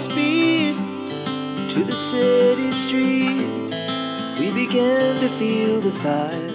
speed to the city streets. We began to feel the fire.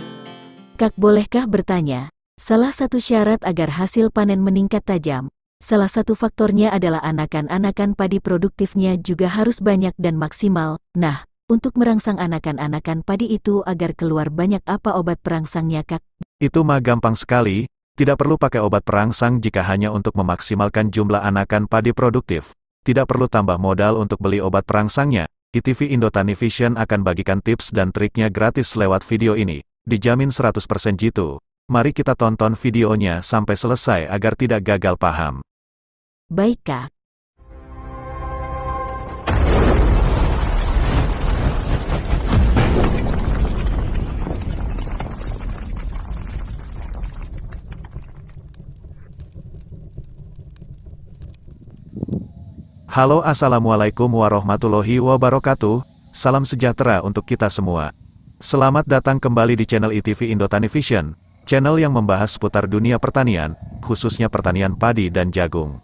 Kak, bolehkah bertanya? Salah satu syarat agar hasil panen meningkat tajam, salah satu faktornya adalah anakan-anakan padi produktifnya juga harus banyak dan maksimal. Nah, untuk merangsang anakan-anakan padi itu agar keluar banyak, apa obat perangsangnya, Kak? Itu mah gampang sekali, tidak perlu pakai obat perangsang jika hanya untuk memaksimalkan jumlah anakan padi produktif. Tidak perlu tambah modal untuk beli obat perangsangnya. ITV Indotani Vision akan bagikan tips dan triknya gratis lewat video ini. Dijamin 100% jitu. Mari kita tonton videonya sampai selesai agar tidak gagal paham. Baik, Kak. Halo, assalamualaikum warahmatullahi wabarakatuh. Salam sejahtera untuk kita semua. Selamat datang kembali di channel ITV Indotani Vision, channel yang membahas seputar dunia pertanian, khususnya pertanian padi dan jagung.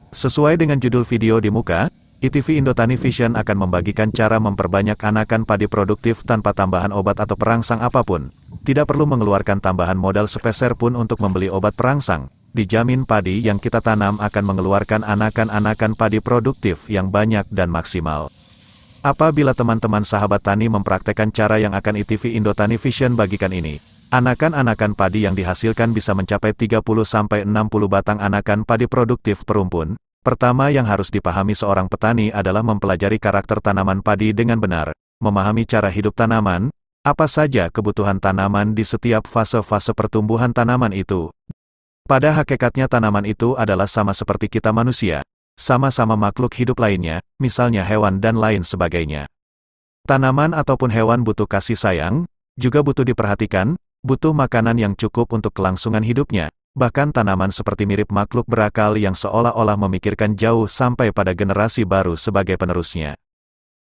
Sesuai dengan judul video di muka, ITV Indotani Vision akan membagikan cara memperbanyak anakan padi produktif tanpa tambahan obat atau perangsang apapun. Tidak perlu mengeluarkan tambahan modal sepeser pun untuk membeli obat perangsang. Dijamin padi yang kita tanam akan mengeluarkan anakan-anakan padi produktif yang banyak dan maksimal. Apabila teman-teman sahabat tani mempraktekkan cara yang akan ITV Indotani Vision bagikan ini, anakan-anakan padi yang dihasilkan bisa mencapai 30-60 batang anakan padi produktif per rumpun. Pertama yang harus dipahami seorang petani adalah mempelajari karakter tanaman padi dengan benar, memahami cara hidup tanaman, apa saja kebutuhan tanaman di setiap fase-fase pertumbuhan tanaman itu. Pada hakikatnya tanaman itu adalah sama seperti kita manusia, sama-sama makhluk hidup lainnya, misalnya hewan dan lain sebagainya. Tanaman ataupun hewan butuh kasih sayang, juga butuh diperhatikan, butuh makanan yang cukup untuk kelangsungan hidupnya. Bahkan tanaman seperti mirip makhluk berakal yang seolah-olah memikirkan jauh sampai pada generasi baru sebagai penerusnya.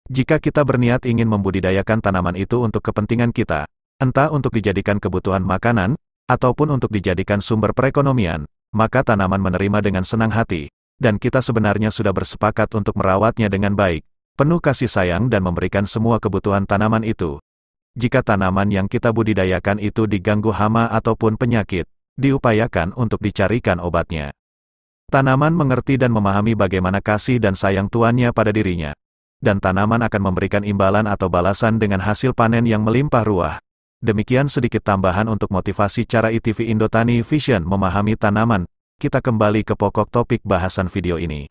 Jika kita berniat ingin membudidayakan tanaman itu untuk kepentingan kita, entah untuk dijadikan kebutuhan makanan, ataupun untuk dijadikan sumber perekonomian, maka tanaman menerima dengan senang hati, dan kita sebenarnya sudah bersepakat untuk merawatnya dengan baik, penuh kasih sayang dan memberikan semua kebutuhan tanaman itu. Jika tanaman yang kita budidayakan itu diganggu hama ataupun penyakit, diupayakan untuk dicarikan obatnya. Tanaman mengerti dan memahami bagaimana kasih dan sayang tuannya pada dirinya, dan tanaman akan memberikan imbalan atau balasan dengan hasil panen yang melimpah ruah. Demikian sedikit tambahan untuk motivasi cara ITV Indotani Vision memahami tanaman. Kita kembali ke pokok topik bahasan video ini.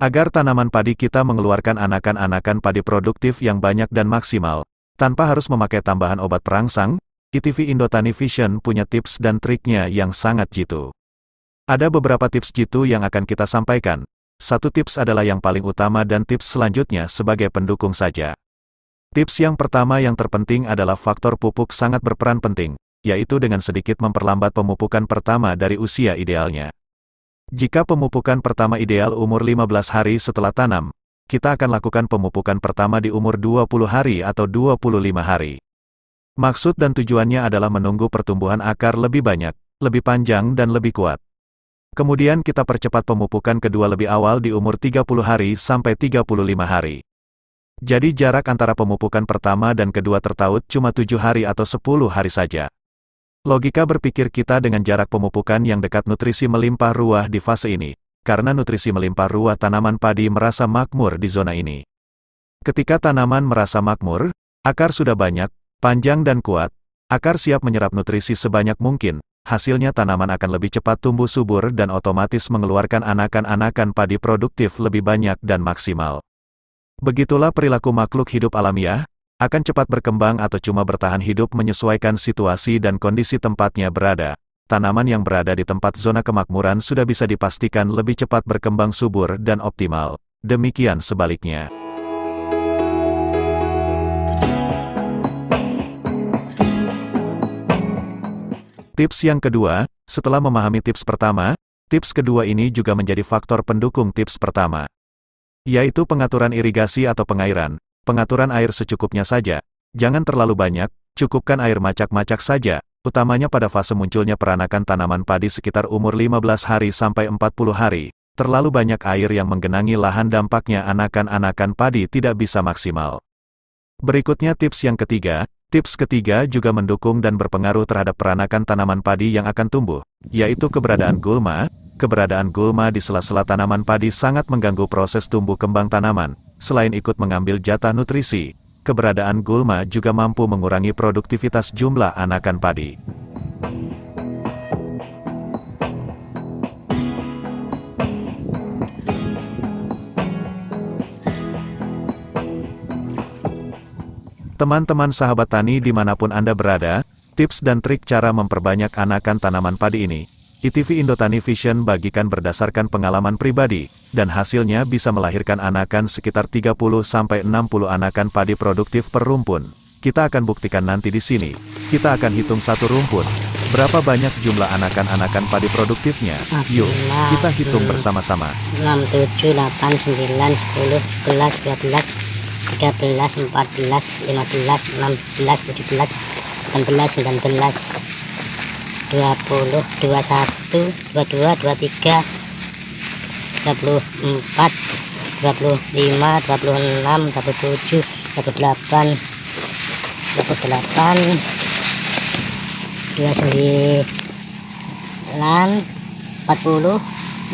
Agar tanaman padi kita mengeluarkan anakan-anakan padi produktif yang banyak dan maksimal, tanpa harus memakai tambahan obat perangsang, ITV Indotani Vision punya tips dan triknya yang sangat jitu. Ada beberapa tips jitu yang akan kita sampaikan. Satu tips adalah yang paling utama dan tips selanjutnya sebagai pendukung saja. Tips yang pertama yang terpenting adalah faktor pupuk sangat berperan penting, yaitu dengan sedikit memperlambat pemupukan pertama dari usia idealnya. Jika pemupukan pertama ideal umur 15 hari setelah tanam, kita akan lakukan pemupukan pertama di umur 20 hari atau 25 hari. Maksud dan tujuannya adalah menunggu pertumbuhan akar lebih banyak, lebih panjang dan lebih kuat. Kemudian kita percepat pemupukan kedua lebih awal di umur 30 hari sampai 35 hari. Jadi jarak antara pemupukan pertama dan kedua tertaut cuma 7 hari atau 10 hari saja. Logika berpikir kita dengan jarak pemupukan yang dekat nutrisi melimpah ruah di fase ini, karena nutrisi melimpah ruah tanaman padi merasa makmur di zona ini. Ketika tanaman merasa makmur, akar sudah banyak, panjang dan kuat, akar siap menyerap nutrisi sebanyak mungkin, hasilnya tanaman akan lebih cepat tumbuh subur dan otomatis mengeluarkan anakan-anakan padi produktif lebih banyak dan maksimal. Begitulah perilaku makhluk hidup alamiah, akan cepat berkembang atau cuma bertahan hidup menyesuaikan situasi dan kondisi tempatnya berada. Tanaman yang berada di tempat zona kemakmuran sudah bisa dipastikan lebih cepat berkembang subur dan optimal. Demikian sebaliknya. Tips yang kedua, Setelah memahami tips pertama, tips kedua ini juga menjadi faktor pendukung tips pertama, yaitu pengaturan irigasi atau pengairan. Pengaturan air secukupnya saja. Jangan terlalu banyak, cukupkan air macak-macak saja, utamanya pada fase munculnya peranakan tanaman padi sekitar umur 15 hari sampai 40 hari. Terlalu banyak air yang menggenangi lahan dampaknya anakan-anakan padi tidak bisa maksimal. Berikutnya tips yang ketiga. Tips ketiga juga mendukung dan berpengaruh terhadap peranakan tanaman padi yang akan tumbuh, yaitu keberadaan gulma. Keberadaan gulma di sela-sela tanaman padi sangat mengganggu proses tumbuh kembang tanaman. Selain ikut mengambil jatah nutrisi, keberadaan gulma juga mampu mengurangi produktivitas jumlah anakan padi. Teman-teman sahabat tani dimanapun Anda berada, tips dan trik cara memperbanyak anakan tanaman padi ini, ITV Indotani Vision bagikan berdasarkan pengalaman pribadi, dan hasilnya bisa melahirkan anakan sekitar 30-60 anakan padi produktif per rumpun. Kita akan buktikan nanti di sini. Kita akan hitung satu rumpun. Berapa banyak jumlah anakan-anakan padi produktifnya? Yuk, kita hitung bersama-sama. 6, 7, 8, 9, 10, 11, 12, 13, 14, 15, 16, 17, 18, 19, 20, 21, 22, 23, 24, 25, 26, 27, 28, 29, 40,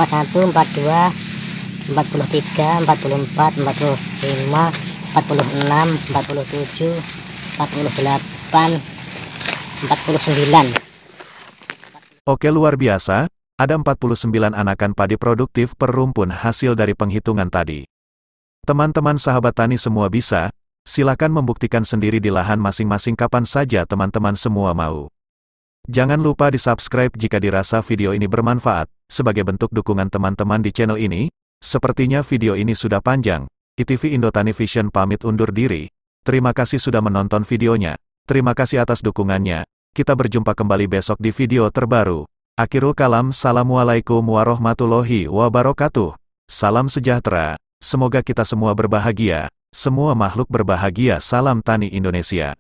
41, 42, 43, 44, 45, 46, 47, 48, 49. Oke, luar biasa, ada 49 anakan padi produktif per rumpun hasil dari penghitungan tadi. Teman-teman sahabat tani semua bisa, silakan membuktikan sendiri di lahan masing-masing kapan saja teman-teman semua mau. Jangan lupa di-subscribe jika dirasa video ini bermanfaat, sebagai bentuk dukungan teman-teman di channel ini. Sepertinya video ini sudah panjang. ITV Indotani Vision pamit undur diri. Terima kasih sudah menonton videonya. Terima kasih atas dukungannya. Kita berjumpa kembali besok di video terbaru. Akhirul kalam, Assalamualaikum warahmatullahi wabarakatuh. Salam sejahtera. Semoga kita semua berbahagia. Semua makhluk berbahagia. Salam Tani Indonesia.